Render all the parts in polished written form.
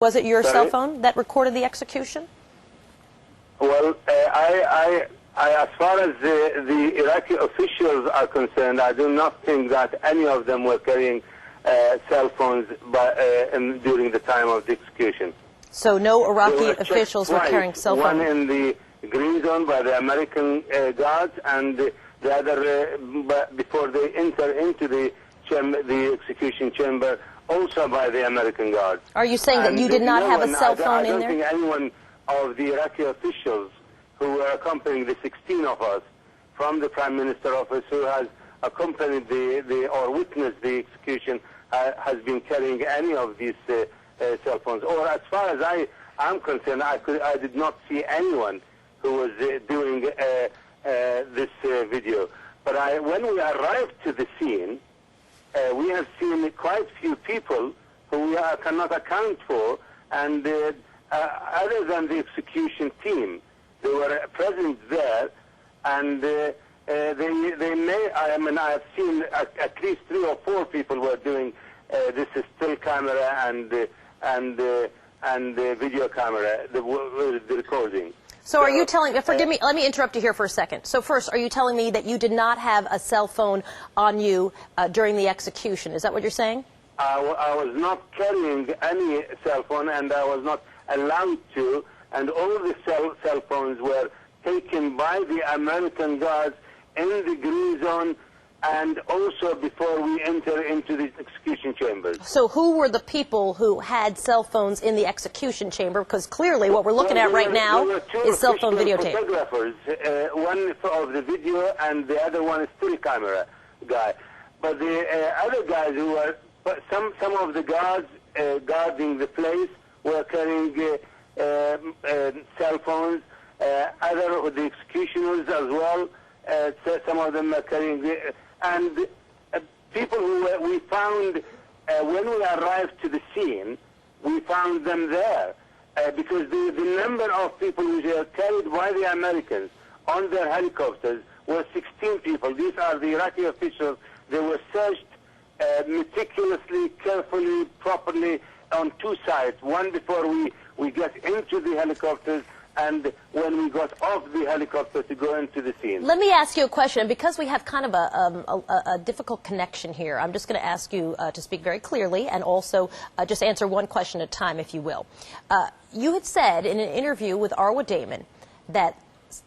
Was it your cell Sorry? phone that recorded the execution? Well, as far as the Iraqi officials are concerned, I do not think that any of them were carrying cell phones during the time of the execution. So no They Iraqi were officials checked were carrying twice, cell phones? one in the green zone by the American guards, and the other before they enter into the execution chamber, also by the American guards. Are you saying that you did not have a cell phone in I don't there? think anyone of the Iraqi officials who were accompanying the 16 of us from the Prime Minister's office who has accompanied or witnessed the execution has been carrying any of these cell phones. Or as far as I am concerned, I did not see anyone who was doing this video. But when we arrived to the scene, we have seen quite few people who we cannot account for, and other than the execution team, they were present there, and they may, I have seen at least 3 or 4 people were doing this still camera and video camera, the recording. So are you telling me, forgive me, let me interrupt you here for a second. So first, are you telling me that you did not have a cell phone on you during the execution? Is that what you're saying? I was not carrying any cell phone, and I was not allowed to, and all the cell phones were taken by the American guards in the green zone, and also before we enter into the execution chambers. So who were the people who had cell phones in the execution chamber? Because clearly what we're looking at right now is cell phone videotape. Photographers, one of the video and the other one is still camera guy. But the other guys who were, some of the guards guarding the place were carrying cell phones, other of the executioners as well, some of them are carrying and people who we found, when we arrived to the scene, we found them there because the number of people who were carried by the Americans on their helicopters were 16 people. These are the Iraqi officials. They were searched meticulously, carefully, properly on 2 sides, one before we get into the helicopters and when we got off the helicopter to go into the scene. Let me ask you a question. Because we have kind of a difficult connection here, I'm just going to ask you to speak very clearly and also just answer one question at a time, if you will. You had said in an interview with al-Rubaie that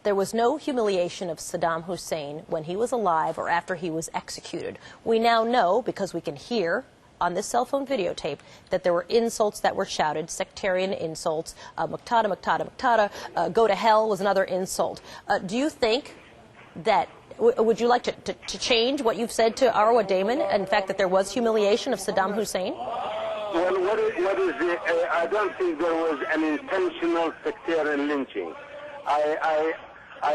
there was no humiliation of Saddam Hussein when he was alive or after he was executed. We now know, because we can hear on this cell phone videotape, that there were insults that were shouted, sectarian insults, Muqtada, Muqtada, Muqtada, go to hell was another insult. Do you think that, would you like to change what you've said to al-Rubaie, in fact, that there was humiliation of Saddam Hussein? Well, what is the, I don't think there was an intentional sectarian lynching. I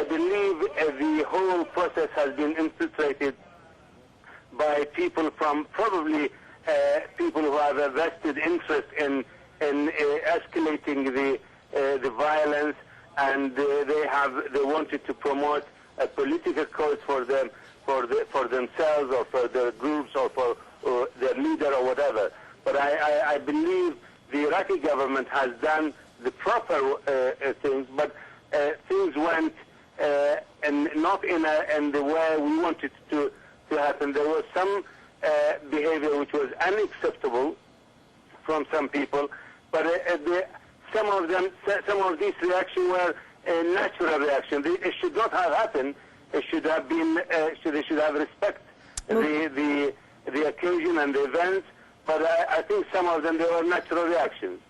believe the whole process has been infiltrated by people from probably people who have a vested interest in escalating the violence, and they wanted to promote a political cause for them, for themselves or for their groups or for their leader or whatever. But I believe the Iraqi government has done the proper things, but things went and not in the way we wanted to happen. There was some behavior which was unacceptable from some people, but some of these reactions were a natural reaction. It should not have happened. It should have been. They should have respect the occasion and the events. But I think some of them, they were natural reactions.